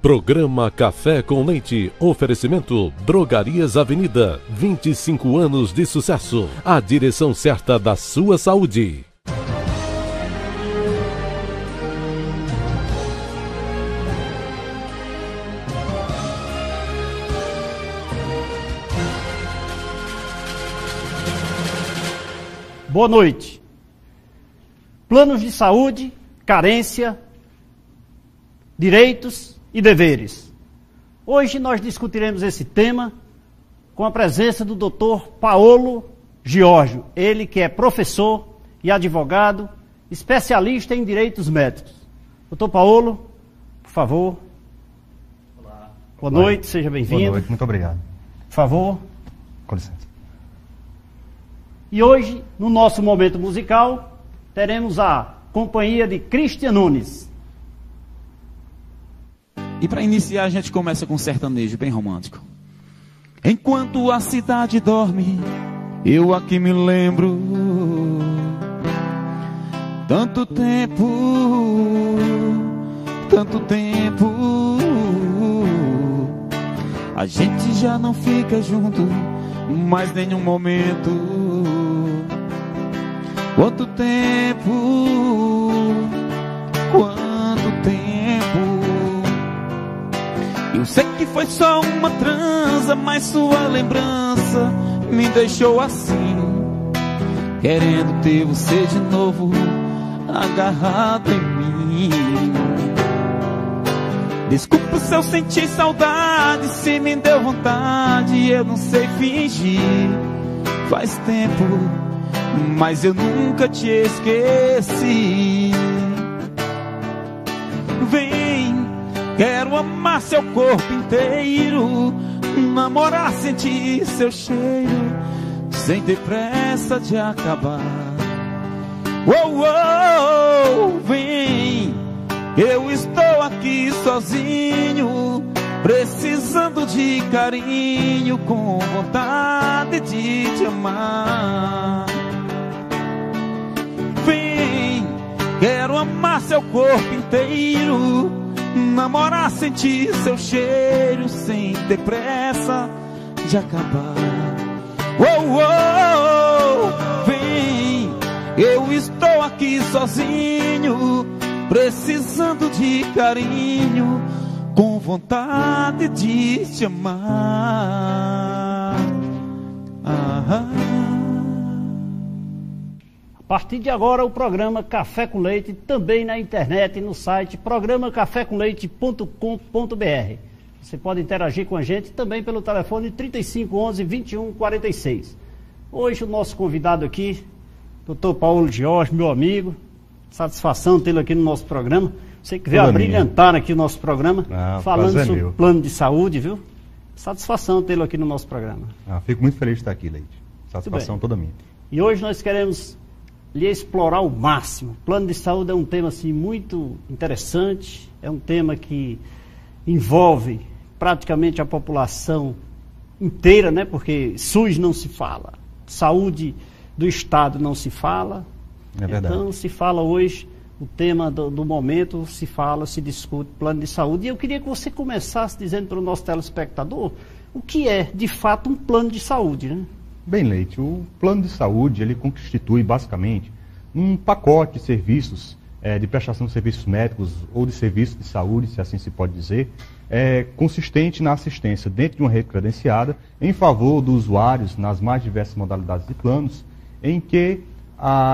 Programa Café com Leite. Oferecimento Drogarias Avenida. 25 anos de sucesso. A direção certa da sua saúde. Boa noite. Planos de saúde, carência, direitos e deveres. Hoje nós discutiremos esse tema com a presença do Dr. Paolo Giorgio, ele que é professor e advogado, especialista em direitos médicos. Dr. Paolo, por favor. Olá. Boa noite, seja bem-vindo. Boa noite, muito obrigado. Por favor. Com licença. E hoje, no nosso momento musical, teremos a companhia de Cristian Nunes. E para iniciar, a gente começa com um sertanejo bem romântico. Enquanto a cidade dorme, eu aqui me lembro. Tanto tempo, tanto tempo. A gente já não fica junto, mais nenhum momento. Quanto tempo, quanto tempo. Eu sei que foi só uma transa, mas sua lembrança me deixou assim, querendo ter você de novo agarrado em mim. Desculpa se eu senti saudade, se me deu vontade, eu não sei fingir. Faz tempo, mas eu nunca te esqueci. Vem, quero amar seu corpo inteiro, namorar, sentir seu cheiro, sem ter pressa de acabar. Oh, oh, vem, eu estou aqui sozinho, precisando de carinho, com vontade de te amar. Vem, quero amar seu corpo inteiro, namorar, sentir seu cheiro, sem ter pressa de acabar. Oh, oh, vem, eu estou aqui sozinho, precisando de carinho, com vontade de te amar. A partir de agora, o programa Café com Leite, também na internet e no site programacafécomleite.com.br. Você pode interagir com a gente também pelo telefone 3511-2146. Hoje o nosso convidado aqui, Dr. Paolo Giorgio, meu amigo, satisfação tê-lo aqui no nosso programa. Você que veio a brilhantar aqui o nosso programa, falando sobre o plano de saúde, viu? Satisfação tê-lo aqui no nosso programa. Fico muito feliz de estar aqui, Leite. Satisfação toda minha. E hoje nós queremos lhe explorar ao máximo. O plano de saúde é um tema assim, muito interessante, é um tema que envolve praticamente a população inteira, né? Porque SUS não se fala, saúde do Estado não se fala. É verdade. Então se fala hoje, o tema do momento, se discute plano de saúde. E eu queria que você começasse dizendo para o nosso telespectador o que é, de fato, um plano de saúde, né? Bem, Leite, o plano de saúde, ele constitui basicamente um pacote de serviços, de prestação de serviços médicos ou de serviços de saúde, se assim se pode dizer, consistente na assistência dentro de uma rede credenciada em favor dos usuários nas mais diversas modalidades de planos, em que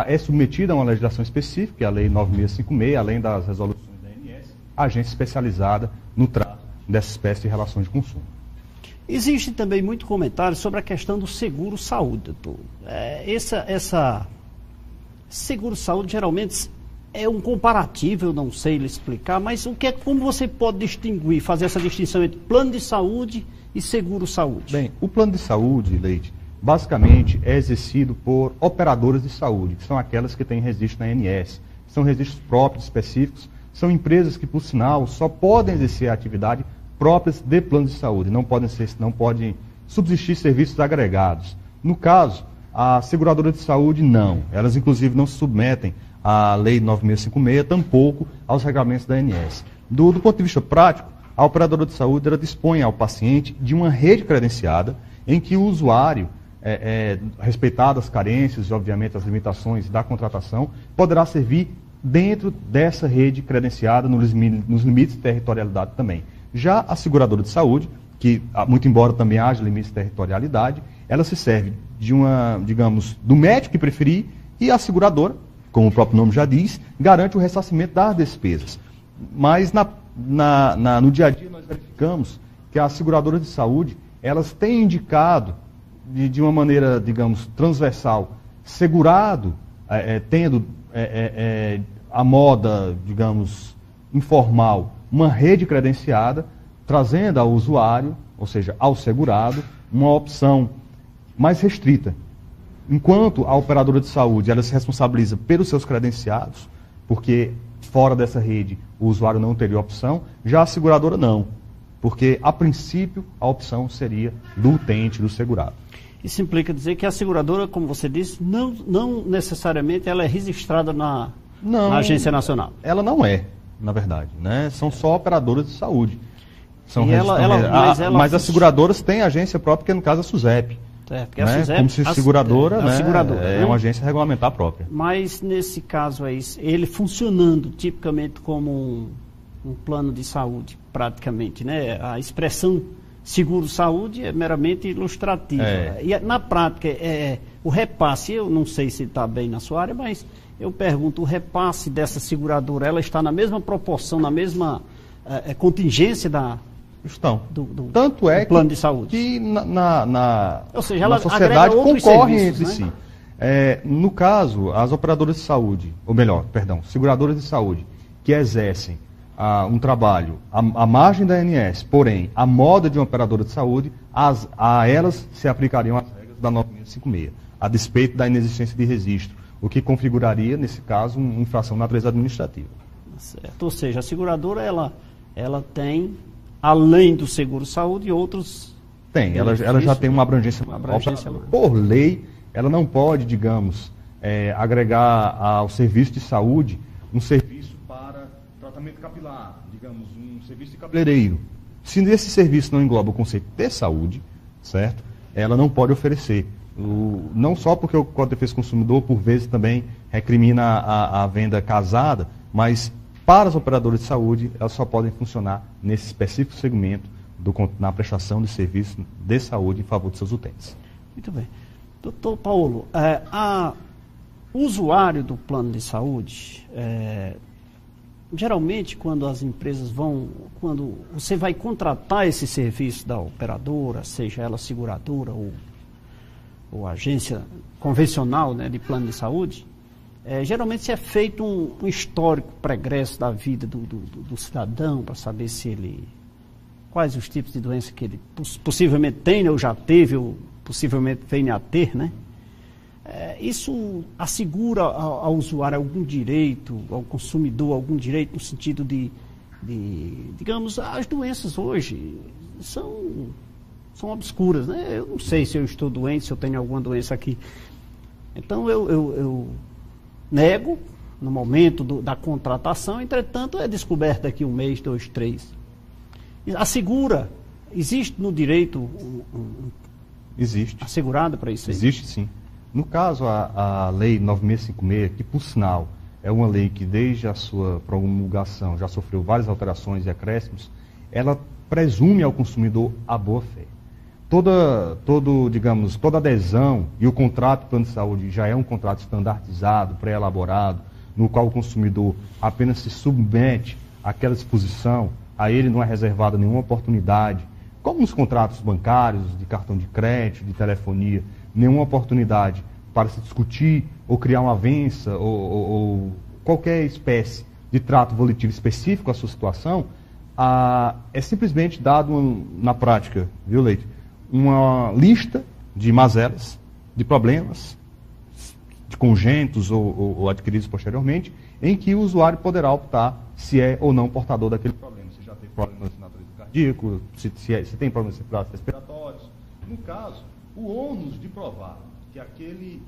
é submetida a uma legislação específica, que é a Lei 9656, além das resoluções da ANS, agência especializada no trato dessa espécie de relações de consumo. Existe também muito comentário sobre a questão do seguro-saúde, doutor. Essa seguro-saúde geralmente é um comparativo, eu não sei lhe explicar, mas como você pode distinguir, fazer essa distinção entre plano de saúde e seguro-saúde? Bem, o plano de saúde, Leite, basicamente é exercido por operadoras de saúde, que são aquelas que têm registro na ANS. São registros próprios, específicos, são empresas que, por sinal, só podem exercer a atividade próprias de plano de saúde, não podem subsistir serviços agregados. No caso, a seguradora de saúde não, elas inclusive não se submetem à Lei 9656, tampouco aos regulamentos da ANS. Do ponto de vista prático, a operadora de saúde ela dispõe ao paciente de uma rede credenciada em que o usuário, respeitadas as carências e, obviamente, as limitações da contratação, poderá servir dentro dessa rede credenciada nos limites de territorialidade também. Já a seguradora de saúde, que, muito embora também haja limites de territorialidade, ela se serve de do médico que preferir, e a seguradora, como o próprio nome já diz, garante o ressarcimento das despesas. Mas no dia a dia nós verificamos que as seguradoras de saúde, elas têm indicado de uma maneira, transversal, segurado, tendo a moda, informal, uma rede credenciada, trazendo ao usuário, ou seja, ao segurado, uma opção mais restrita. Enquanto a operadora de saúde, ela se responsabiliza pelos seus credenciados, porque fora dessa rede o usuário não teria opção, já a seguradora não, porque a princípio a opção seria do utente, do segurado. Isso implica dizer que a seguradora, como você disse, não necessariamente ela é registrada na Agência Nacional. Ela não é, na verdade, né? São só operadoras de saúde. Mas as seguradoras têm agência própria, que no caso é a SUSEP. Porque a SUSEP, como se seguradora, é uma agência regulamentar própria. Mas nesse caso aí, ele funcionando tipicamente como um plano de saúde, praticamente, né? A expressão seguro-saúde é meramente ilustrativa. E na prática, o repasse, eu não sei se está bem na sua área, mas eu pergunto, o repasse dessa seguradora, ela está na mesma proporção, na mesma contingência do plano de saúde? Que ou seja, ela sociedade concorrem entre né? si. No caso, as operadoras de saúde, seguradoras de saúde, que exercem um trabalho à margem da ANS, porém, a moda de uma operadora de saúde, a elas se aplicariam as regras da 9656, a despeito da inexistência de registro, o que configuraria, nesse caso, uma infração na natureza administrativa. Certo. Ou seja, a seguradora, ela tem, além do seguro-saúde, outros... Ela já tem uma abrangência maior. Por lei, ela não pode, agregar ao serviço de saúde um serviço para tratamento capilar, um serviço de cabeleireiro. Se esse serviço não engloba o conceito de saúde, certo? Ela não pode oferecer. Não só porque o Código de Defesa do Consumidor, por vezes, também recrimina a venda casada, mas para as operadoras de saúde, elas só podem funcionar nesse específico segmento na prestação de serviço de saúde em favor de seus utentes. Muito bem. Doutor Paulo, o usuário do plano de saúde, geralmente quando as empresas quando você vai contratar esse serviço da operadora, seja ela seguradora ou agência convencional, né, de plano de saúde, geralmente se é feito um histórico pregresso da vida do cidadão para saber quais os tipos de doença que ele possivelmente tem, ou já teve, ou possivelmente venha a ter, né? Isso assegura ao usuário algum direito, ao consumidor algum direito no sentido de as doenças hoje são obscuras, né? Eu não sei se eu estou doente, se eu tenho alguma doença aqui. Então eu nego no momento da contratação, entretanto é descoberto daqui 1 mês, 2, 3. Assegura, existe no direito existe assegurado para isso aí? Existe sim. No caso, a Lei 9656, que por sinal é uma lei que desde a sua promulgação já sofreu várias alterações e acréscimos, ela presume ao consumidor a boa-fé. Toda adesão, e o contrato de plano de saúde já é um contrato standardizado, pré-elaborado, no qual o consumidor apenas se submete àquela disposição, a ele não é reservada nenhuma oportunidade, como nos contratos bancários, de cartão de crédito, de telefonia, nenhuma oportunidade para se discutir ou criar uma avença ou qualquer espécie de trato volitivo específico à sua situação, é simplesmente dado na prática, viu, Leite, uma lista de mazelas, de problemas, de congênitos ou adquiridos posteriormente, em que o usuário poderá optar se é ou não portador daquele problema. Se já tem problemas de natureza cardíaco, se tem problemas respiratórios. No caso, o ônus de provar que aquele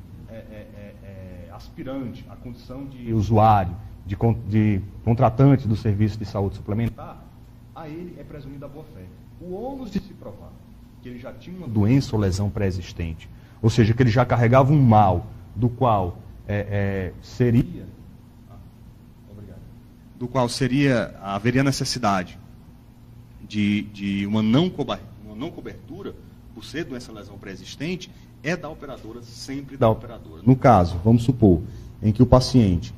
aspirante à condição de usuário, de contratante do serviço de saúde suplementar, a ele é presumida a boa-fé. O ônus de se provar que ele já tinha uma doença ou lesão pré-existente, ou seja, que ele já carregava um mal do qual haveria necessidade de uma não cobertura por ser doença ou lesão pré-existente, é da operadora, sempre da operadora. No caso, vamos supor, em que o paciente,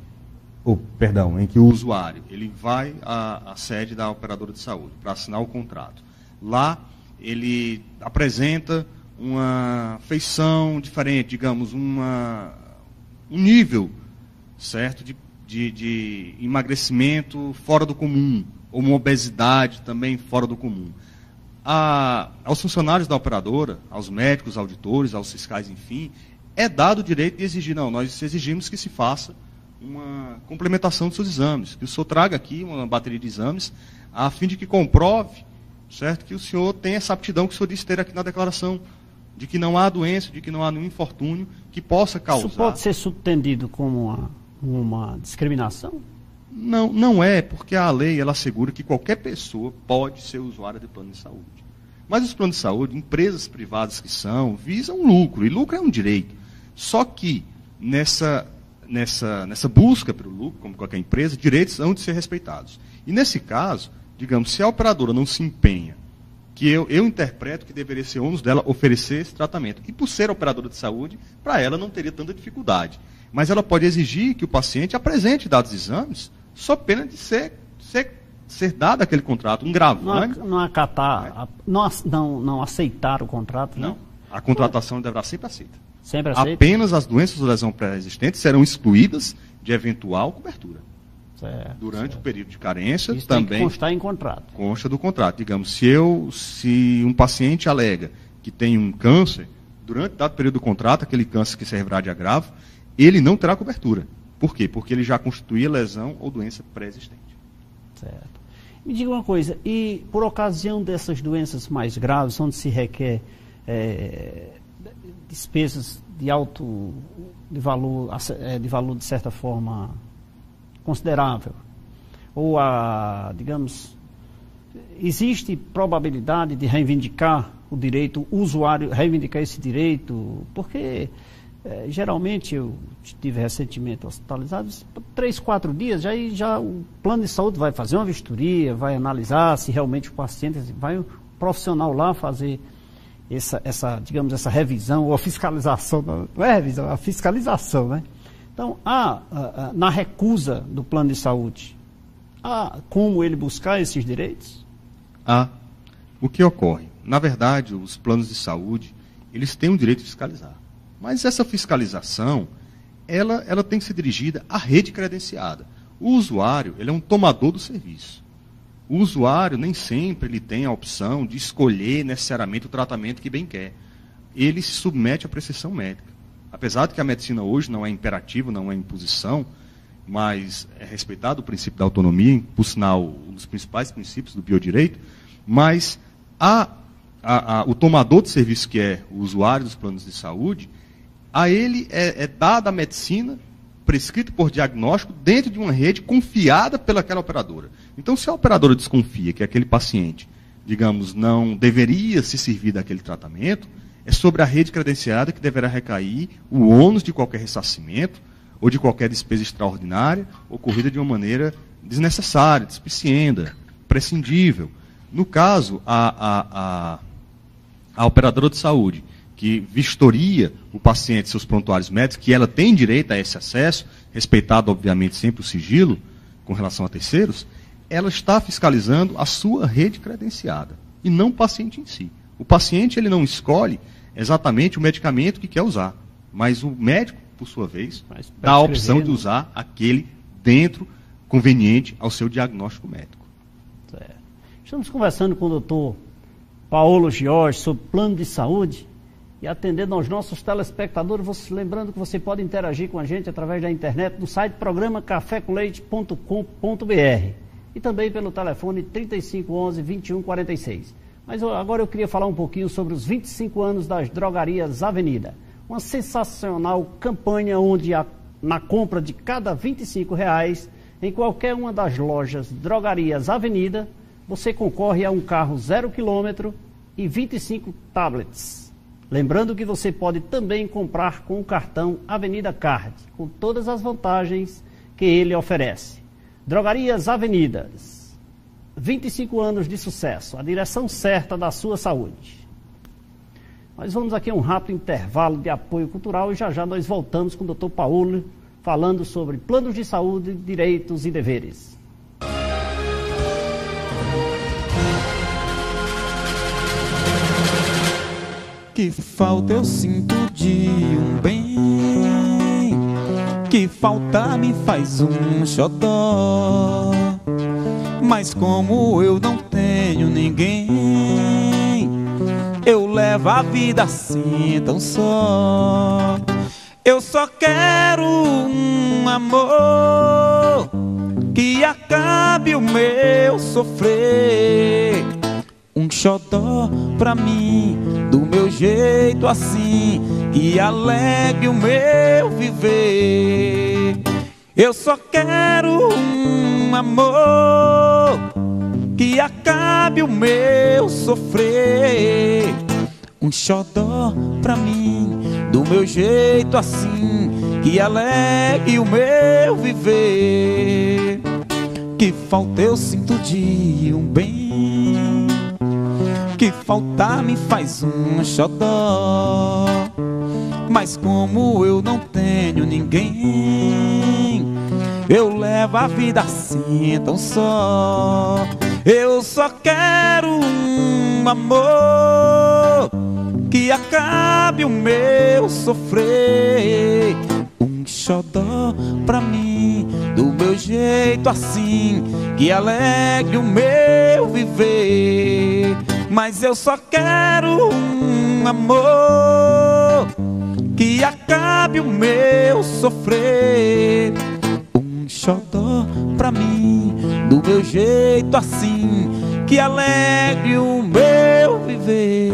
em que o usuário, ele vai à sede da operadora de saúde para assinar o contrato. Lá, ele apresenta uma feição diferente, digamos, um nível, certo, de emagrecimento fora do comum, ou uma obesidade também fora do comum. Aos funcionários da operadora, aos médicos, auditores, aos fiscais, enfim, é dado o direito de exigir, nós exigimos que se faça uma complementação dos seus exames, que o senhor traga aqui uma bateria de exames, a fim de que comprove, certo, que o senhor tem essa aptidão que o senhor disse ter aqui na declaração, de que não há doença, de que não há nenhum infortúnio que possa causar. Isso pode ser subtendido como uma discriminação? Não é, porque a lei ela assegura que qualquer pessoa pode ser usuária de plano de saúde. Mas os planos de saúde, empresas privadas que são, visam lucro, e lucro é um direito. Só que nessa busca pelo lucro, como qualquer empresa, direitos hão de ser respeitados. E nesse caso, digamos, se a operadora não se empenha, que eu interpreto que deveria ser ônus dela oferecer esse tratamento. E por ser operadora de saúde, para ela não teria tanta dificuldade. Mas ela pode exigir que o paciente apresente dados de exames, só pena de ser dado aquele contrato, um gravame. Não aceitar o contrato, não. A contratação deverá sempre aceita. Sempre aceita? Apenas as doenças ou lesão pré-existentes serão excluídas de eventual cobertura. Certo, durante o período de carência, isso também tem que constar em contrato. Consta do contrato. Digamos, se um paciente alega que tem um câncer, durante dado período do contrato, aquele câncer que servirá de agravo, ele não terá cobertura. Por quê? Porque ele já constituía lesão ou doença pré-existente. Certo. Me diga uma coisa, e por ocasião dessas doenças mais graves, onde se requer despesas de valor de certa forma considerável, ou digamos, existe probabilidade de reivindicar o direito, o usuário reivindicar esse direito, porque geralmente eu estive recentemente hospitalizado, 3, 4 dias, já o plano de saúde vai fazer uma vistoria, vai analisar se realmente o paciente, vai um profissional lá fazer digamos, essa revisão, ou a fiscalização, não é revisão, a fiscalização, né? Então, na recusa do plano de saúde, há como ele buscar esses direitos? O que ocorre? Na verdade, os planos de saúde, eles têm o direito de fiscalizar. Mas essa fiscalização, ela tem que ser dirigida à rede credenciada. O usuário, ele é um tomador do serviço. O usuário nem sempre ele tem a opção de escolher necessariamente o tratamento que bem quer. Ele se submete à prescrição médica. Apesar de que a medicina hoje não é imperativa, não é imposição, mas é respeitado o princípio da autonomia, por sinal, um dos principais princípios do biodireito, mas o tomador de serviço, que é o usuário dos planos de saúde, a ele é dada a medicina prescrita por diagnóstico dentro de uma rede confiada pelaquela operadora. Então, se a operadora desconfia que aquele paciente, digamos, não deveria se servir daquele tratamento, é sobre a rede credenciada que deverá recair o ônus de qualquer ressarcimento ou de qualquer despesa extraordinária ocorrida de uma maneira desnecessária, despicienda, prescindível. No caso, a operadora de saúde que vistoria o paciente, seus prontuários médicos, que ela tem direito a esse acesso, respeitado, obviamente, sempre o sigilo com relação a terceiros, ela está fiscalizando a sua rede credenciada e não o paciente em si. O paciente ele não escolhe exatamente o medicamento que quer usar, mas o médico, por sua vez, dá a opção de usar aquele dentro conveniente ao seu diagnóstico médico. Certo. Estamos conversando com o doutor Paulo Jorge sobre plano de saúde e atendendo aos nossos telespectadores, lembrando que você pode interagir com a gente através da internet no site programa cafécomleite.com.br e também pelo telefone 3511-2146. Mas agora eu queria falar um pouquinho sobre os 25 anos das Drogarias Avenida. Uma sensacional campanha onde na compra de cada R$ 25 em qualquer uma das lojas Drogarias Avenida, você concorre a um carro 0 km e 25 tablets. Lembrando que você pode também comprar com o cartão Avenida Card, com todas as vantagens que ele oferece. Drogarias Avenidas, 25 anos de sucesso, a direção certa da sua saúde. Nós vamos aqui a um rápido intervalo de apoio cultural e já nós voltamos com o Dr. Paulo falando sobre planos de saúde, direitos e deveres. Que falta eu sinto de um bem, que falta me faz um xodó. Mas como eu não tenho ninguém, eu levo a vida assim tão só. Eu só quero um amor que acabe o meu sofrer. Um xodó pra mim, do meu jeito assim, que alegre o meu viver. Eu só quero um amor que acabe o meu sofrer. Um xodó pra mim, do meu jeito assim, que alegre o meu viver. Que falta eu sinto de um bem, que falta me faz um xodó. Mas como eu não tenho ninguém, eu levo a vida assim tão só. Eu só quero um amor que acabe o meu sofrer. Um xodó pra mim, do meu jeito assim, que alegre o meu viver. Mas eu só quero um amor que acabe o meu sofrer. Um xodó pra mim, do meu jeito assim, que alegre o meu viver.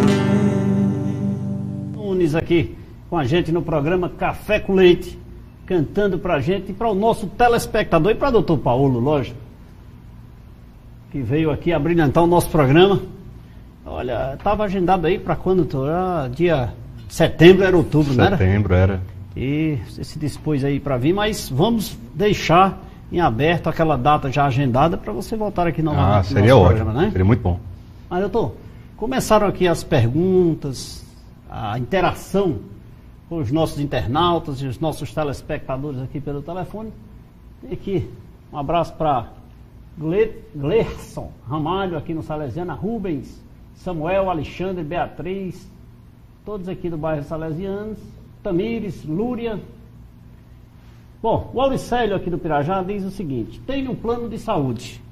Nunes aqui com a gente no programa Café com Leite, cantando pra gente e para o nosso telespectador e para o Dr. Paulo, lógico, que veio aqui a brilhantar o nosso programa. Olha, estava agendado aí para quando? Dia setembro, era outubro, não era? Setembro, era. E você se dispôs aí para vir, mas vamos deixar em aberto aquela data já agendada para você voltar aqui novamente. Seria no nosso ótimo, programa, né? Seria muito bom. Mas, doutor, começaram aqui as perguntas, a interação com os nossos internautas e os nossos telespectadores aqui pelo telefone. Tem aqui um abraço para Glerson Ramalho aqui no Salesiana, Rubens, Samuel, Alexandre, Beatriz, todos aqui do bairro Salesianos, Tamires, Lúria. Bom, o Auricélio aqui do Pirajá diz o seguinte: tenho um plano de saúde,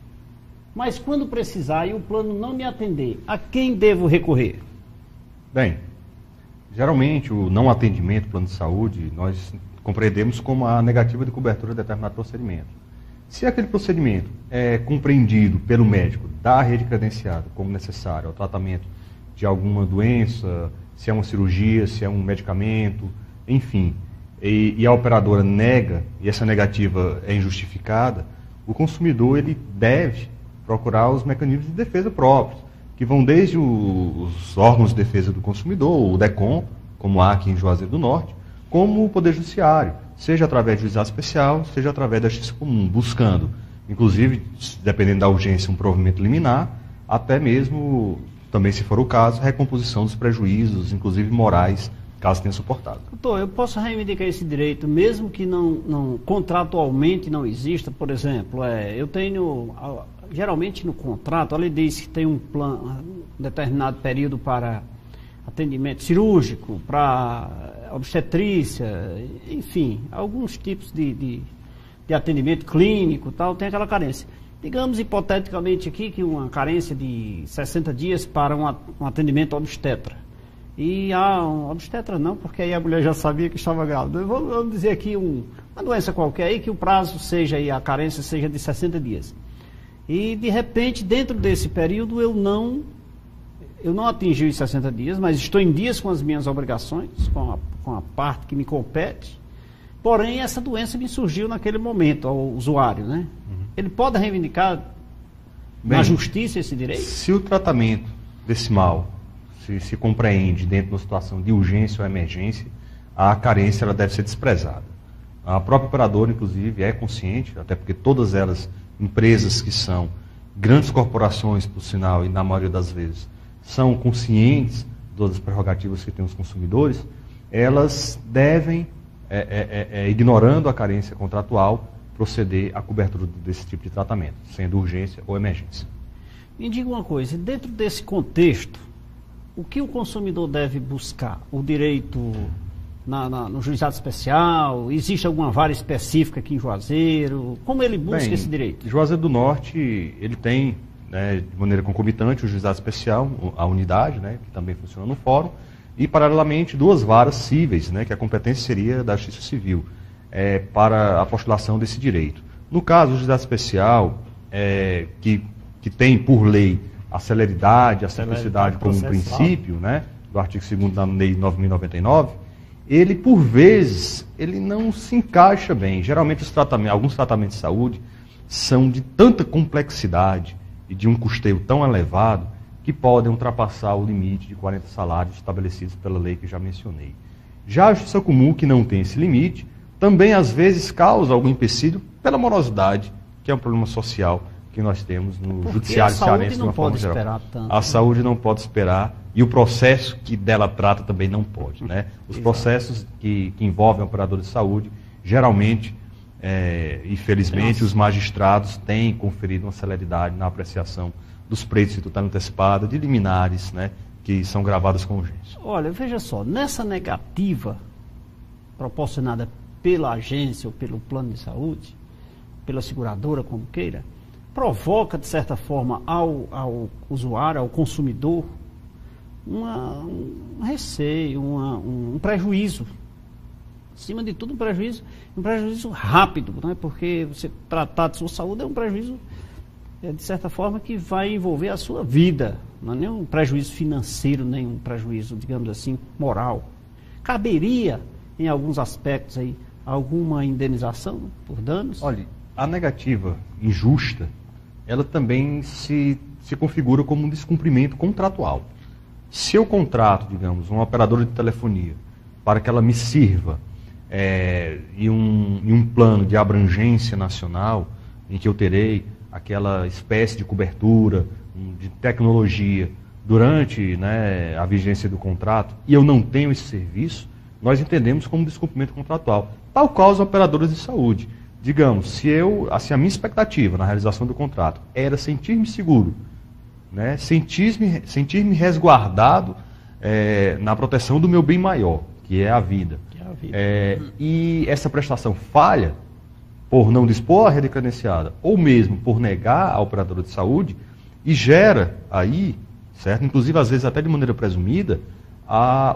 mas quando precisar e o plano não me atender, a quem devo recorrer? Bem, geralmente o não atendimento, plano de saúde, nós compreendemos como a negativa de cobertura de determinado procedimento. Se aquele procedimento é compreendido pelo médico da rede credenciada como necessário ao tratamento de alguma doença, se é uma cirurgia, se é um medicamento, enfim, e a operadora nega, e essa negativa é injustificada, o consumidor ele deve procurar os mecanismos de defesa próprios, que vão desde os órgãos de defesa do consumidor, o DECOM, como há aqui em Juazeiro do Norte, como o Poder Judiciário, seja através de juizado especial, seja através da justiça comum, buscando, inclusive, dependendo da urgência, um provimento liminar, até mesmo, também se for o caso, recomposição dos prejuízos, inclusive morais, caso tenha suportado. Doutor, eu posso reivindicar esse direito, mesmo que não contratualmente não exista, por exemplo, eu tenho, geralmente no contrato, a lei diz que tem um plano, um determinado período para atendimento cirúrgico, para obstetrícia, enfim, alguns tipos de atendimento clínico, tal, tem aquela carência. Digamos hipoteticamente aqui que uma carência de 60 dias para um atendimento obstetra. E um obstetra não, porque aí a mulher já sabia que estava grávida. Vamos dizer aqui uma doença qualquer aí, que o prazo seja aí, a carência seja de 60 dias. E de repente, dentro desse período, eu não atingi os 60 dias, mas estou em dias com as minhas obrigações, com a parte que me compete. Porém, essa doença me surgiu naquele momento, ao usuário, né? Ele pode reivindicar na justiça esse direito? Se o tratamento desse mal se compreende dentro de uma situação de urgência ou emergência, a carência ela deve ser desprezada. A própria operadora, inclusive, é consciente, até porque todas elas, empresas que são grandes corporações, por sinal, e na maioria das vezes, são conscientes das prerrogativas que têm os consumidores, elas devem, ignorando a carência contratual, proceder à cobertura desse tipo de tratamento, sendo urgência ou emergência. Me diga uma coisa, dentro desse contexto, o que o consumidor deve buscar? O direito no juizado especial? Existe alguma vara específica aqui em Juazeiro? Como ele busca esse direito? Juazeiro do Norte, ele tem, né, de maneira concomitante, o juizado especial, a unidade, né, que também funciona no fórum, e, paralelamente, 2 varas cíveis, né, que a competência seria da Justiça Civil, para a postulação desse direito. No caso, o juizado especial, que tem, por lei, a celeridade, a simplicidade como um princípio, né, do artigo 2º da Lei 9.099, ele, por vezes, ele não se encaixa bem. Geralmente, alguns tratamentos de saúde são de tanta complexidade e de um custeio tão elevado que podem ultrapassar o limite de 40 salários estabelecidos pela lei que já mencionei. Já a Justiça Comum, que não tem esse limite, também, às vezes, causa algum empecilho pela morosidade, que é um problema social que nós temos no judiciário cearense de uma forma geral. A saúde não pode esperar e o processo que dela trata também não pode, né? Os processos que envolvem operador de saúde, geralmente, infelizmente, os magistrados têm conferido uma celeridade na apreciação dos preitos de tutela antecipada, de liminares, né, que são gravadas com urgência. Olha, veja só, nessa negativa proporcionada pela agência ou pelo plano de saúde, pela seguradora, como queira, provoca, de certa forma, ao usuário, ao consumidor, um receio, um prejuízo. Acima de tudo, um prejuízo rápido, né? Porque você tratar de sua saúde é um prejuízo, de certa forma, que vai envolver a sua vida. Não é nem um prejuízo financeiro, nem um prejuízo, digamos assim, moral. Caberia, em alguns aspectos, aí, alguma indenização por danos? Olha, a negativa injusta, ela também se configura como um descumprimento contratual. Se eu contrato, digamos, uma operadora de telefonia para que ela me sirva em um plano de abrangência nacional, em que eu terei aquela espécie de cobertura, de tecnologia, durante, né, a vigência do contrato, e eu não tenho esse serviço, nós entendemos como descumprimento contratual. Tal qual os operadores de saúde. Digamos, se a minha expectativa na realização do contrato era sentir-me seguro, né, sentir-me resguardado na proteção do meu bem maior, que é a vida. E essa prestação falha por não dispor a rede credenciada, ou mesmo por negar a operadora de saúde, e gera aí, certo? Inclusive, às vezes até de maneira presumida,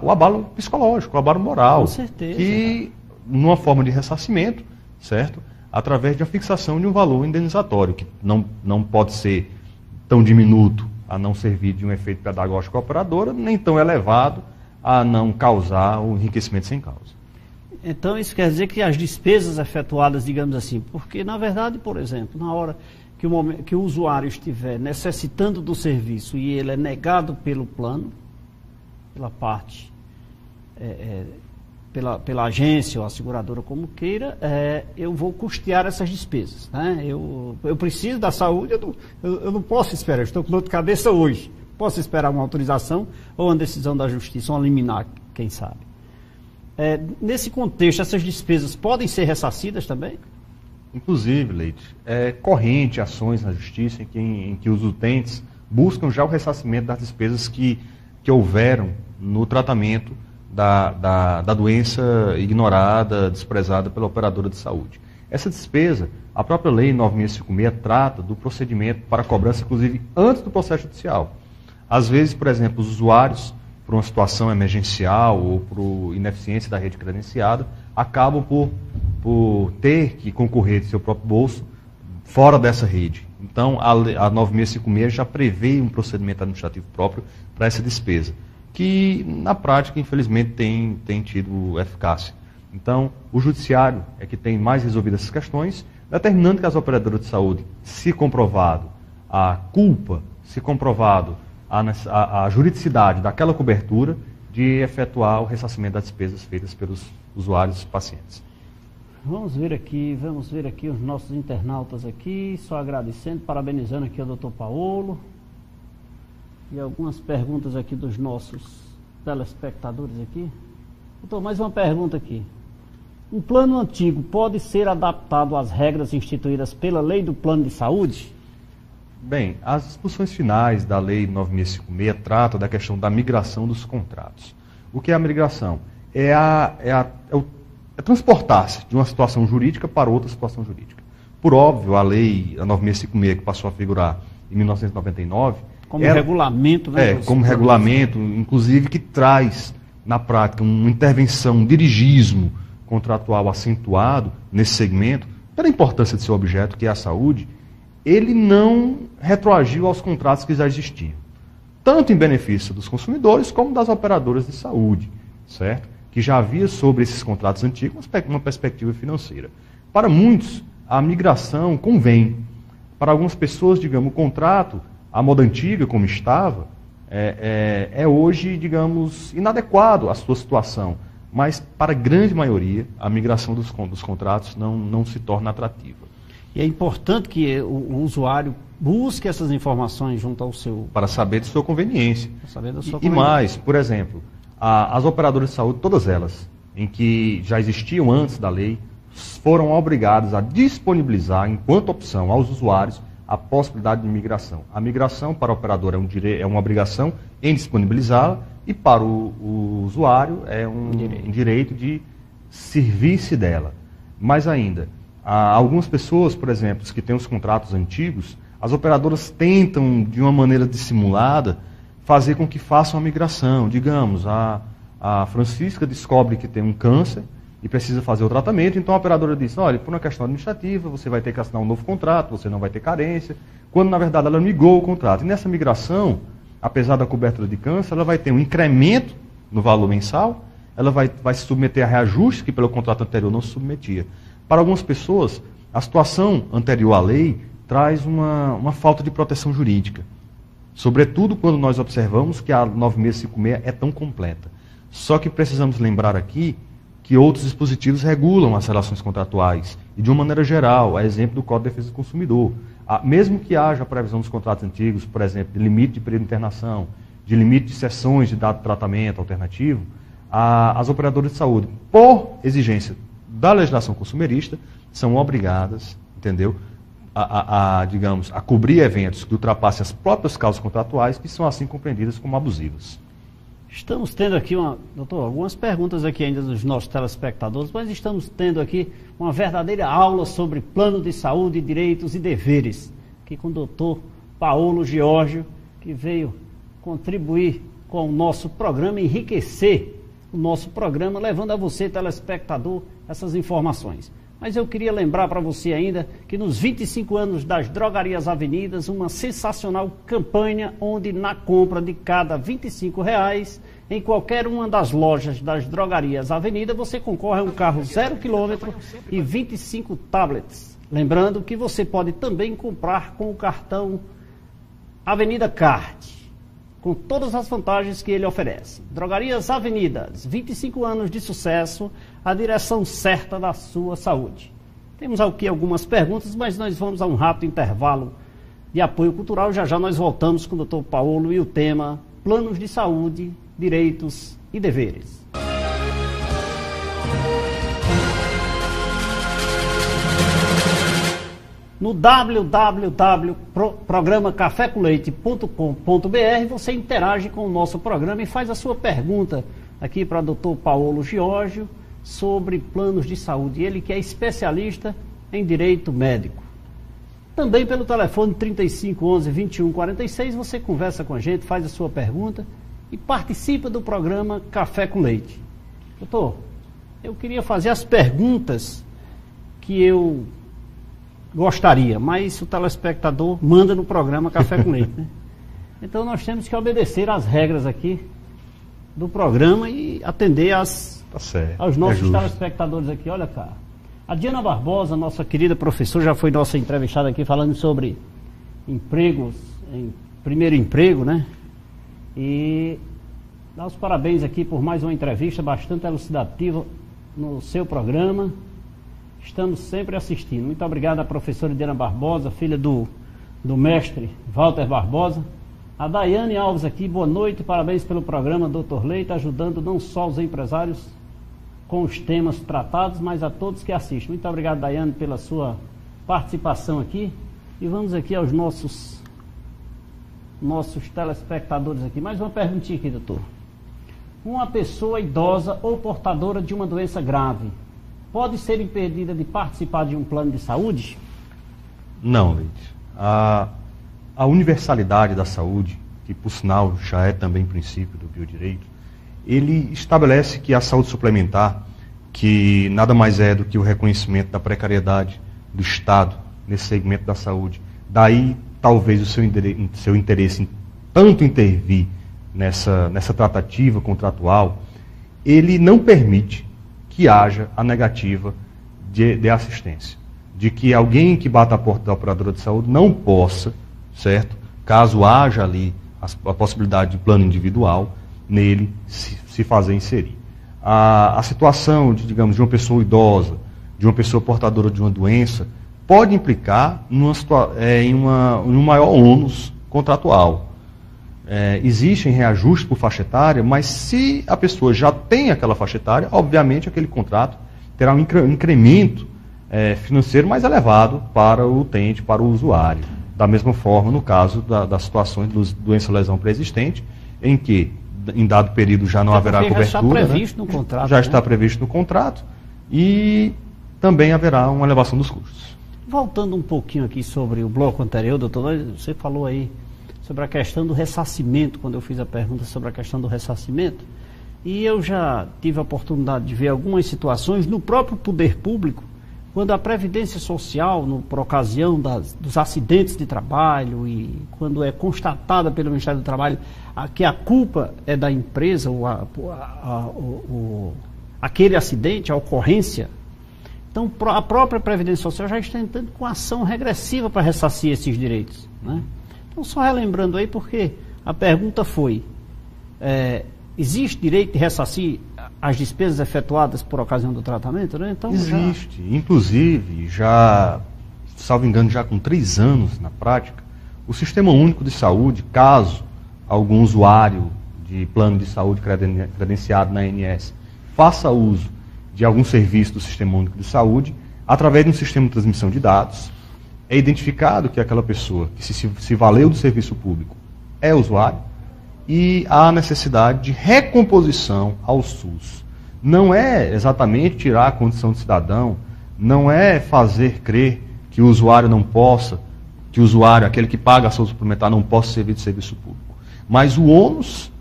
o abalo psicológico, o abalo moral. Com certeza. Que, numa forma de ressarcimento, certo? Através de a fixação de um valor indenizatório, que não pode ser tão diminuto a não servir de um efeito pedagógico à operadora, nem tão elevado a não causar o enriquecimento sem causa. Então, isso quer dizer que as despesas efetuadas, digamos assim, porque, na verdade, por exemplo, na hora que o usuário estiver necessitando do serviço e ele é negado pelo plano, pela parte, pela agência ou a seguradora, como queira, eu vou custear essas despesas. Né? Eu preciso da saúde, eu não posso esperar, eu estou com dor de cabeça hoje. Posso esperar uma autorização ou uma decisão da justiça, uma liminar, quem sabe. Nesse contexto, essas despesas podem ser ressarcidas também? Inclusive, Leite, é corrente ações na justiça em que os utentes buscam já o ressarcimento das despesas que houveram no tratamento da doença ignorada, desprezada pela operadora de saúde. Essa despesa, a própria Lei 9.656 trata do procedimento para cobrança, inclusive, antes do processo judicial. Às vezes, por exemplo, os usuários, por uma situação emergencial ou por ineficiência da rede credenciada, acabam por ter que concorrer de seu próprio bolso fora dessa rede. Então, a 9.656 já prevê um procedimento administrativo próprio para essa despesa, que, na prática, infelizmente, tem tido eficácia. Então, o judiciário é que tem mais resolvido essas questões, determinando que as operadoras de saúde, se comprovado a culpa, se comprovado a juridicidade daquela cobertura, de efetuar o ressarcimento das despesas feitas pelos usuários pacientes. Vamos ver aqui os nossos internautas aqui, só agradecendo, parabenizando aqui o Dr. Paulo. E algumas perguntas aqui dos nossos telespectadores aqui. Doutor, mais uma pergunta aqui. Um plano antigo pode ser adaptado às regras instituídas pela Lei do Plano de Saúde? Bem, as disposições finais da Lei 9656 tratam da questão da migração dos contratos. O que é a migração? É transportar-se de uma situação jurídica para outra situação jurídica. Por óbvio, a Lei 9656, que passou a figurar em 1999... Como regulamento, né? Como regulamento, inclusive, que traz, na prática, uma intervenção, um dirigismo contratual acentuado nesse segmento, pela importância de seu objeto, que é a saúde. Ele não retroagiu aos contratos que já existiam, tanto em benefício dos consumidores como das operadoras de saúde, certo? Que já havia sobre esses contratos antigos uma perspectiva financeira. Para muitos, a migração convém. Para algumas pessoas, digamos, o contrato, a moda antiga, como estava, é hoje, digamos, inadequado à sua situação. Mas, para a grande maioria, a migração dos contratos não se torna atrativa. E é importante que o usuário busque essas informações junto ao seu... Para saber de sua conveniência. Para saber da sua conveniência. E mais, por exemplo, as operadoras de saúde, todas elas, em que já existiam antes da lei, foram obrigadas a disponibilizar, enquanto opção aos usuários, a possibilidade de migração. A migração para a operadora é uma obrigação em disponibilizá-la, e para o usuário é um direito de servir-se dela. Mais ainda, algumas pessoas, por exemplo, que têm os contratos antigos, as operadoras tentam, de uma maneira dissimulada, fazer com que façam a migração. Digamos, a Francisca descobre que tem um câncer e precisa fazer o tratamento, então a operadora diz, olha, por uma questão administrativa, você vai ter que assinar um novo contrato, você não vai ter carência, quando na verdade ela migrou o contrato. E nessa migração, apesar da cobertura de câncer, ela vai ter um incremento no valor mensal, ela vai se submeter a reajustes que pelo contrato anterior não se submetia. Para algumas pessoas, a situação anterior à lei traz uma falta de proteção jurídica. Sobretudo quando nós observamos que a 9656 é tão completa. Só que precisamos lembrar aqui que outros dispositivos regulam as relações contratuais. E de uma maneira geral, a exemplo do Código de Defesa do Consumidor. Mesmo que haja a previsão dos contratos antigos, por exemplo, de limite de período de internação, de limite de sessões de dado de tratamento alternativo, as operadoras de saúde, por exigência da legislação consumerista, são obrigadas, entendeu, digamos, a cobrir eventos que ultrapassem as próprias causas contratuais, que são assim compreendidas como abusivas. Estamos tendo aqui, doutor, algumas perguntas aqui ainda dos nossos telespectadores, mas estamos tendo aqui uma verdadeira aula sobre plano de saúde, direitos e deveres, aqui com o doutor Paulo Giorgio, que veio contribuir com o nosso programa, enriquecer o nosso programa, levando a você, telespectador, essas informações. Mas eu queria lembrar para você ainda que nos 25 anos das Drogarias Avenidas, uma sensacional campanha onde na compra de cada R$25 em qualquer uma das lojas das Drogarias Avenida, você concorre a um carro 0 km e 25 tablets. Lembrando que você pode também comprar com o cartão Avenida Card, com todas as vantagens que ele oferece. Drogarias Avenidas, 25 anos de sucesso, a direção certa da sua saúde. Temos aqui algumas perguntas, mas nós vamos a um rápido intervalo de apoio cultural. Já já nós voltamos com o Dr. Paulo e o tema Planos de Saúde, Direitos e Deveres. No www.programacafécoleite.com.br você interage com o nosso programa e faz a sua pergunta aqui para o Dr. Paulo Giorgio sobre planos de saúde. Ele que é especialista em direito médico. Também pelo telefone 3511-2146 você conversa com a gente, faz a sua pergunta e participa do programa Café com Leite. Doutor, eu queria fazer as perguntas que eu gostaria, mas o telespectador manda no programa Café com Leite, né? Então nós temos que obedecer às regras aqui do programa e atender aos nossos telespectadores aqui. Olha cá, a Diana Barbosa, nossa querida professora, já foi nossa entrevistada aqui falando sobre empregos, em primeiro emprego, né? E dar os parabéns aqui por mais uma entrevista bastante elucidativa no seu programa. Estamos sempre assistindo. Muito obrigado à professora Diana Barbosa, filha do mestre Walter Barbosa. A Daiane Alves aqui, boa noite, parabéns pelo programa, Dr. Leite, ajudando não só os empresários com os temas tratados, mas a todos que assistem. Muito obrigado, Daiane, pela sua participação aqui. E vamos aqui aos nossos telespectadores aqui. Mais uma perguntinha aqui, doutor. Uma pessoa idosa ou portadora de uma doença grave pode ser impedida de participar de um plano de saúde? Não, Leite. A universalidade da saúde, que por sinal já é também princípio do biodireito, ele estabelece que a saúde suplementar, que nada mais é do que o reconhecimento da precariedade do Estado nesse segmento da saúde, daí talvez o seu interesse em tanto intervir nessa tratativa contratual, ele não permite que haja a negativa de assistência, de que alguém que bata a porta da operadora de saúde não possa, certo? Caso haja ali a possibilidade de plano individual, nele se fazer inserir. A situação digamos, de uma pessoa idosa, de uma pessoa portadora de uma doença, pode implicar em um maior ônus contratual. Existem reajustes por faixa etária, mas se a pessoa já tem aquela faixa etária, obviamente aquele contrato terá um incremento financeiro mais elevado para o utente, para o usuário. Da mesma forma, no caso das situações de doença-lesão pré-existente, em que, em dado período, já não haverá cobertura. Já está previsto no contrato. Já está previsto no contrato e também haverá uma elevação dos custos. Voltando um pouquinho aqui sobre o bloco anterior, doutor, você falou aí sobre a questão do ressarcimento, quando eu fiz a pergunta sobre a questão do ressarcimento, e eu já tive a oportunidade de ver algumas situações no próprio poder público, quando a Previdência Social, por ocasião dos acidentes de trabalho e quando é constatada pelo Ministério do Trabalho que a culpa é da empresa, aquele acidente, a ocorrência, então a própria Previdência Social já está entrando com ação regressiva para ressarcir esses direitos, né? Então, só relembrando aí, porque a pergunta foi, existe direito de ressarcir as despesas efetuadas por ocasião do tratamento, né? Então, existe. Inclusive, já, salvo engano, já com 3 anos na prática, o Sistema Único de Saúde, caso algum usuário de plano de saúde credenciado na ANS faça uso de algum serviço do Sistema Único de Saúde, através de um sistema de transmissão de dados, é identificado que aquela pessoa que se valeu do serviço público é usuário e há necessidade de recomposição ao SUS. Não é exatamente tirar a condição de cidadão, não é fazer crer que o usuário não possa, que o usuário, aquele que paga a saúde suplementar, não possa servir de serviço público. Mas o ônus,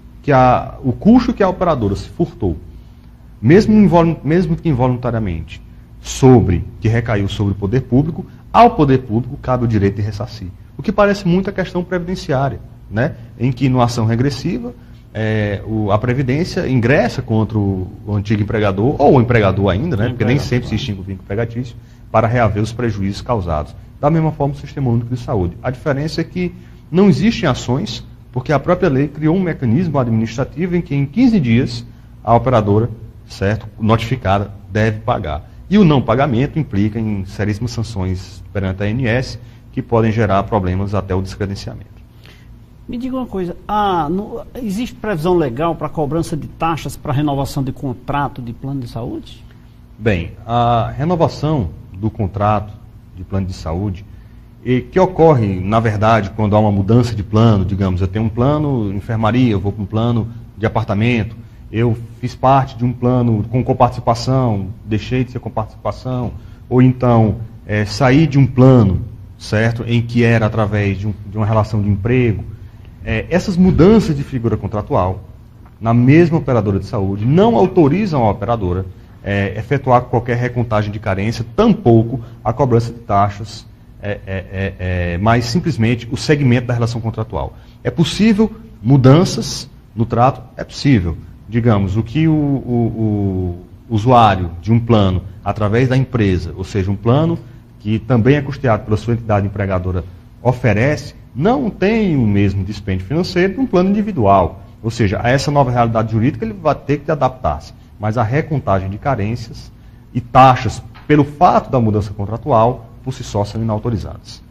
o custo que a operadora se furtou, mesmo que involuntariamente, que recaiu sobre o poder público, ao poder público cabe o direito de ressarcir. O que parece muito a questão previdenciária, né? Em que, numa ação regressiva, a Previdência ingressa contra o antigo empregador, ou o empregador ainda, né? Porque nem sempre se extingue o vínculo empregatício, para reaver os prejuízos causados. Da mesma forma, o Sistema Único de Saúde. A diferença é que não existem ações, porque a própria lei criou um mecanismo administrativo em que, em 15 dias, a operadora, certo, notificada, deve pagar. E o não pagamento implica em seríssimas sanções perante a ANS, que podem gerar problemas até o descredenciamento. Me diga uma coisa, existe previsão legal para cobrança de taxas para renovação de contrato de plano de saúde? Bem, a renovação do contrato de plano de saúde, que ocorre, na verdade, quando há uma mudança de plano, digamos, eu tenho um plano de enfermaria, eu vou para um plano de apartamento, eu fiz parte de um plano com coparticipação, deixei de ser coparticipação, ou então saí de um plano, certo, em que era através de uma relação de emprego. Essas mudanças de figura contratual, na mesma operadora de saúde, não autorizam a operadora efetuar qualquer recontagem de carência, tampouco a cobrança de taxas, mas simplesmente o segmento da relação contratual. É possível mudanças no trato? É possível. Digamos, o que o usuário de um plano, através da empresa, ou seja, um plano que também é custeado pela sua entidade empregadora oferece não tem o mesmo dispêndio financeiro de um plano individual. Ou seja, a essa nova realidade jurídica ele vai ter que adaptar-se. Mas a recontagem de carências e taxas, pelo fato da mudança contratual, por si só são inautorizadas.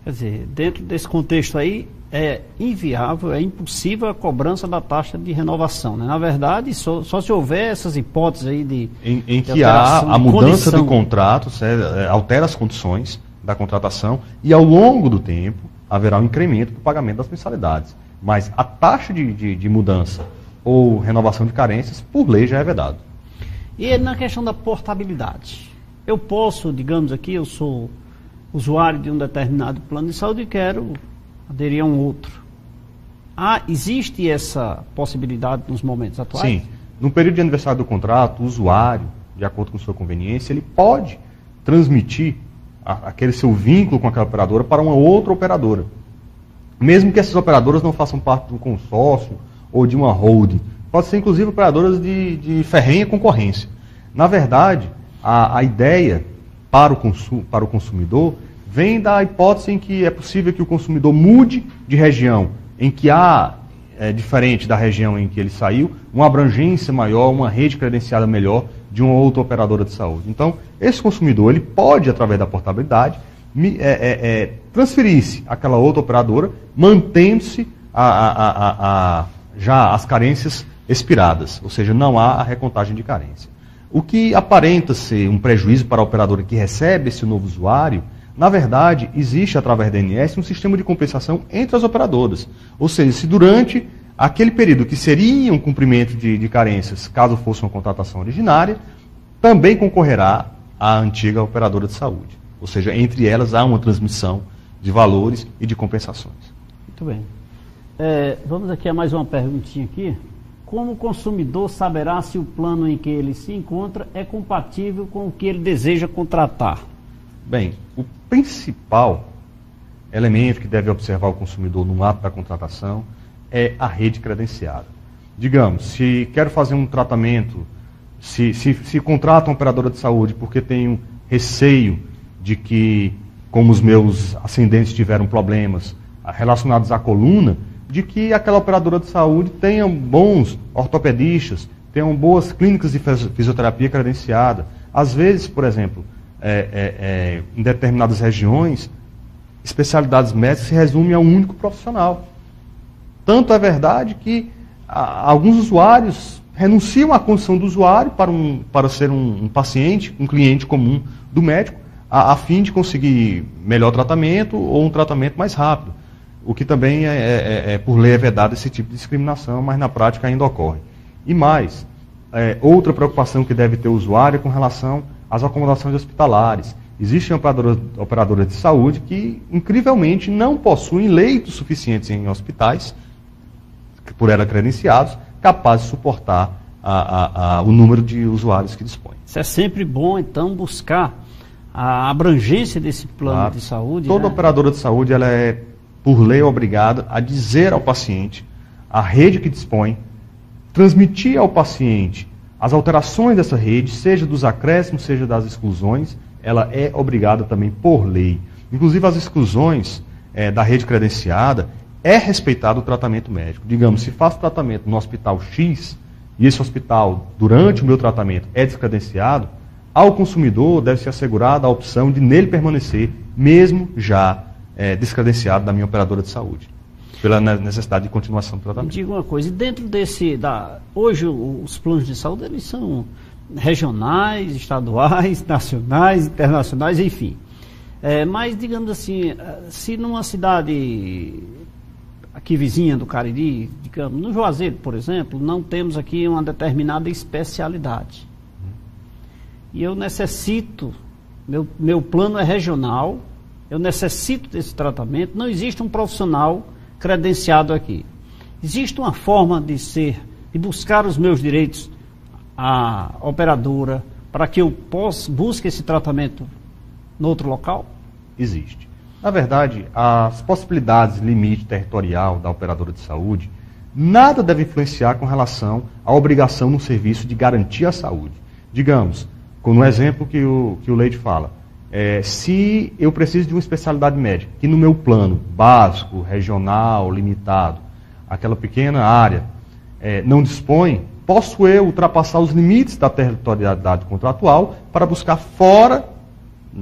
Quer dizer, dentro desse contexto aí, é inviável, é impossível a cobrança da taxa de renovação, né? Na verdade, só se houver essas hipóteses aí de em que há a mudança de contrato, altera as condições da contratação e ao longo do tempo haverá um incremento do pagamento das mensalidades. Mas a taxa de mudança ou renovação de carências, por lei, já é vedado. E na questão da portabilidade, eu posso, digamos aqui, eu sou usuário de um determinado plano de saúde e quero aderir a um outro. Existe essa possibilidade nos momentos atuais? Sim. No período de aniversário do contrato, o usuário, de acordo com sua conveniência, ele pode transmitir aquele seu vínculo com aquela operadora para uma outra operadora. Mesmo que essas operadoras não façam parte de um consórcio ou de uma holding. Pode ser, inclusive, operadoras de ferrenha concorrência. Na verdade, a ideia para o consumidor vem da hipótese em que é possível que o consumidor mude de região, em que há, diferente da região em que ele saiu, uma abrangência maior, uma rede credenciada melhor de uma outra operadora de saúde. Então, esse consumidor ele pode, através da portabilidade, transferir-se àquela outra operadora, mantendo-se já as carências expiradas, ou seja, não há a recontagem de carência. O que aparenta ser um prejuízo para a operadora que recebe esse novo usuário, na verdade, existe através da ANS um sistema de compensação entre as operadoras. Ou seja, se durante aquele período que seria um cumprimento de carências, caso fosse uma contratação originária, também concorrerá à antiga operadora de saúde. Ou seja, entre elas há uma transmissão de valores e de compensações. Muito bem. Vamos aqui a mais uma perguntinha aqui. Como o consumidor saberá se o plano em que ele se encontra é compatível com o que ele deseja contratar? Bem, o principal elemento que deve observar o consumidor no ato da contratação é a rede credenciada. Digamos, se quero fazer um tratamento, se contrato uma operadora de saúde porque tenho receio de que, como os meus ascendentes tiveram problemas relacionados à coluna, de que aquela operadora de saúde tenha bons ortopedistas, tenham boas clínicas de fisioterapia credenciada. Às vezes, por exemplo, em determinadas regiões, especialidades médicas se resumem a um único profissional. Tanto é verdade que alguns usuários renunciam à condição do usuário para ser um paciente, um cliente comum do médico, a fim de conseguir melhor tratamento ou um tratamento mais rápido. O que também por lei é vedado esse tipo de discriminação, mas na prática ainda ocorre. E mais, outra preocupação que deve ter o usuário é com relação às acomodações hospitalares. Existem operadoras de saúde que, incrivelmente, não possuem leitos suficientes em hospitais, por ela credenciados, capazes de suportar o número de usuários que dispõem. Isso é sempre bom, então, buscar a abrangência desse plano de saúde. Toda operadora de saúde, ela é, por lei, obrigada a dizer ao paciente a rede que dispõe, transmitir ao paciente as alterações dessa rede, seja dos acréscimos, seja das exclusões, ela é obrigada também por lei. Inclusive as exclusões da rede credenciada, é respeitado o tratamento médico. Digamos, se faço tratamento no hospital X, e esse hospital, durante o meu tratamento, é descredenciado, ao consumidor deve ser assegurada a opção de nele permanecer, mesmo já descredenciado da minha operadora de saúde, pela necessidade de continuação do tratamento. Me diga uma coisa, e dentro hoje os planos de saúde, eles são regionais, estaduais, nacionais, internacionais, enfim. Mas, digamos assim, se numa cidade aqui vizinha do Cariri, digamos, no Juazeiro, por exemplo, não temos aqui uma determinada especialidade. E eu necessito, meu plano é regional, eu necessito desse tratamento, não existe um profissional credenciado aqui. Existe uma forma de buscar os meus direitos à operadora para que eu busque esse tratamento no outro local? Existe. Na verdade, as possibilidades de limite territorial da operadora de saúde, nada deve influenciar com relação à obrigação no serviço de garantir a saúde. Digamos, no exemplo que o Leite fala, Se eu preciso de uma especialidade médica, que no meu plano básico, regional, limitado, aquela pequena área não dispõe, posso eu ultrapassar os limites da territorialidade contratual para buscar fora,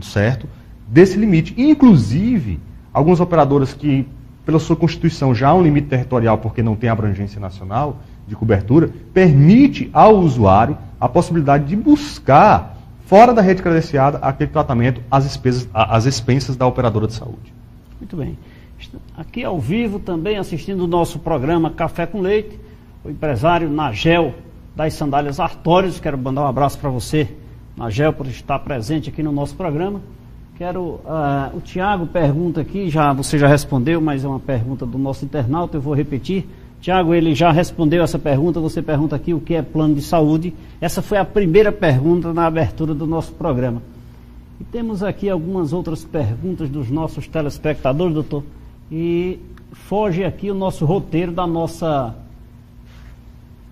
certo, desse limite. Inclusive, algumas operadoras que, pela sua constituição, já há um limite territorial porque não tem abrangência nacional de cobertura, permite ao usuário a possibilidade de buscar fora da rede credenciada aquele tratamento às expensas da operadora de saúde. Muito bem. Aqui ao vivo também assistindo o nosso programa Café com Leite, o empresário Nagel das Sandálias Artórios. Quero mandar um abraço para você, Nagel, por estar presente aqui no nosso programa. O Tiago pergunta aqui, você já respondeu, mas é uma pergunta do nosso internauta, eu vou repetir. Tiago, ele já respondeu essa pergunta, você pergunta aqui o que é plano de saúde. Essa foi a primeira pergunta na abertura do nosso programa. E temos aqui algumas outras perguntas dos nossos telespectadores, doutor, e foge aqui o nosso roteiro da nossa...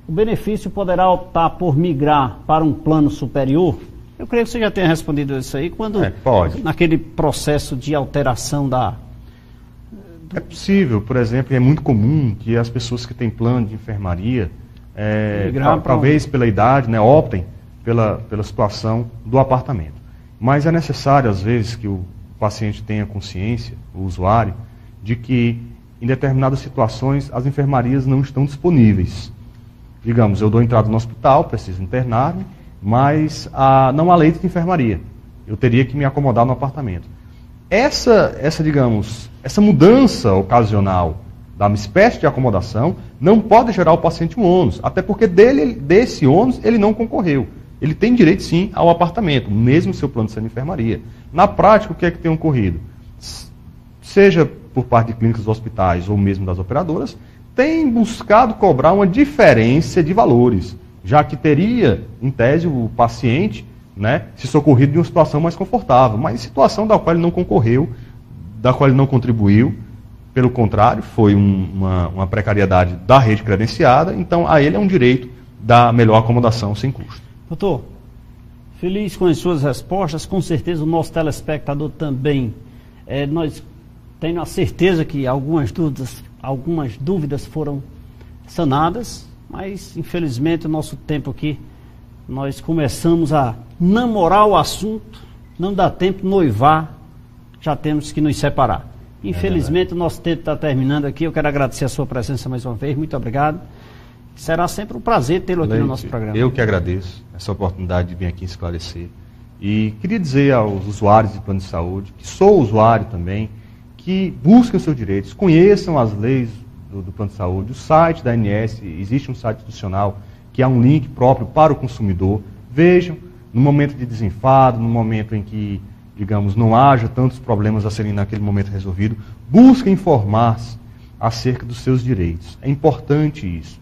O benefício poderá optar por migrar para um plano superior? Eu creio que você já tenha respondido isso aí, quando pode. Naquele processo de alteração da... É possível, por exemplo, é muito comum que as pessoas que têm plano de enfermaria, talvez pela idade, optem pela situação do apartamento. Mas é necessário, às vezes, que o paciente tenha consciência, o usuário, de que em determinadas situações as enfermarias não estão disponíveis. Digamos, eu dou entrada no hospital, preciso internar-me, mas não há leito de enfermaria. Eu teria que me acomodar no apartamento. Essa mudança ocasional da uma espécie de acomodação não pode gerar ao paciente um ônus, até porque desse ônus ele não concorreu. Ele tem direito sim ao apartamento, mesmo seu plano sendo enfermaria. Na prática, o que é que tem ocorrido? Seja por parte de clínicas, hospitais ou mesmo das operadoras, tem buscado cobrar uma diferença de valores, já que teria, em tese, o paciente se socorrido de uma situação mais confortável, mas situação da qual ele não concorreu, da qual ele não contribuiu, pelo contrário, foi uma precariedade da rede credenciada, então a ele é um direito da melhor acomodação sem custo. Doutor, feliz com as suas respostas, com certeza o nosso telespectador também. Nós temos a certeza que algumas dúvidas foram sanadas, mas infelizmente o nosso tempo aqui, nós começamos a namorar o assunto, não dá tempo de noivar, já temos que nos separar. Infelizmente o nosso tempo está terminando aqui, eu quero agradecer a sua presença mais uma vez, muito obrigado. Será sempre um prazer tê-lo aqui no nosso programa. Eu que agradeço essa oportunidade de vir aqui esclarecer. E queria dizer aos usuários de plano de saúde, que sou usuário também, que busquem os seus direitos, conheçam as leis do plano de saúde, o site da ANS, existe um site institucional que há um link próprio para o consumidor. Vejam, no momento de desenfado, no momento em que, digamos, não haja tantos problemas a serem naquele momento resolvidos, busquem informar-se acerca dos seus direitos. É importante isso.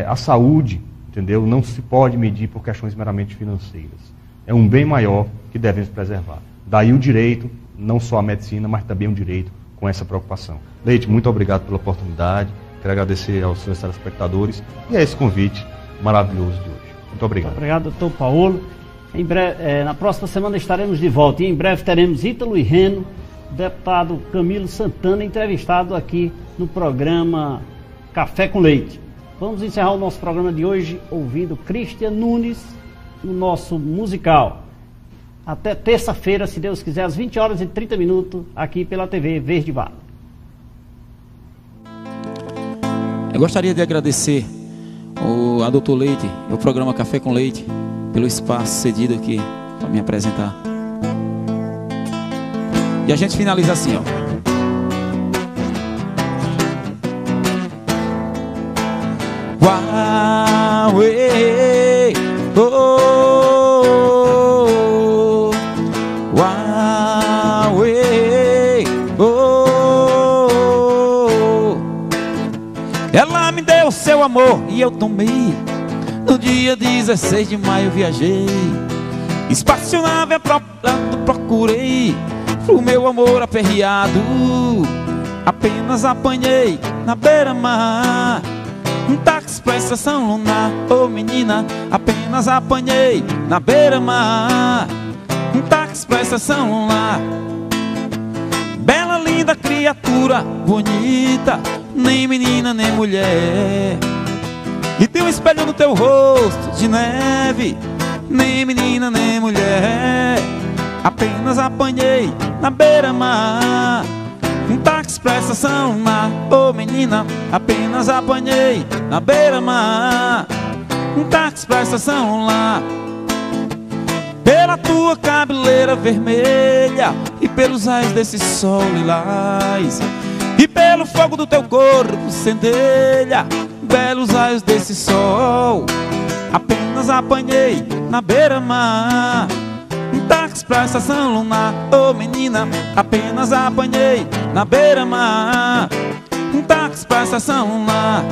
A saúde, entendeu? Não se pode medir por questões meramente financeiras. É um bem maior que devemos preservar. Daí o direito, não só a medicina, mas também o direito com essa preocupação. Leite, muito obrigado pela oportunidade. Quero agradecer aos seus telespectadores e a esse convite maravilhoso de hoje. Muito obrigado. Muito obrigado, doutor Paulo. Em breve, na próxima semana estaremos de volta e em breve teremos Ítalo e Reno, deputado Camilo Santana, entrevistado aqui no programa Café com Leite. Vamos encerrar o nosso programa de hoje ouvindo Cristian Nunes no nosso musical. Até terça-feira, se Deus quiser, às 20h30, aqui pela TV Verde Vale. Eu gostaria de agradecer a Doutor Leite, o programa Café com Leite, pelo espaço cedido aqui para me apresentar. E a gente finaliza assim, ó. Huawei, oh, Huawei, oh. Ela me deu seu amor e eu tomei. No dia 16 de maio viajei, espaçonave procurei pro meu amor aperreado. Apenas apanhei na beira-mar um táxi pra estação lunar. Ô menina, apenas apanhei na beira-mar um táxi táxi pra estação lá. Bela, linda criatura, bonita, nem menina nem mulher. E tem um espelho no teu rosto de neve, nem menina nem mulher. Apenas apanhei na beira-mar um táxi pra estação lá. Ô menina, apenas apanhei na beira-mar um táxi pra estação lá. Pela tua cabeleira vermelha e pelos raios desse sol lilás, e pelo fogo do teu corpo centelha, belos raios desse sol. Apenas apanhei na beira-mar um táxi pra estação lunar. Ô menina, apenas apanhei na beira-mar um táxi pra estação lunar.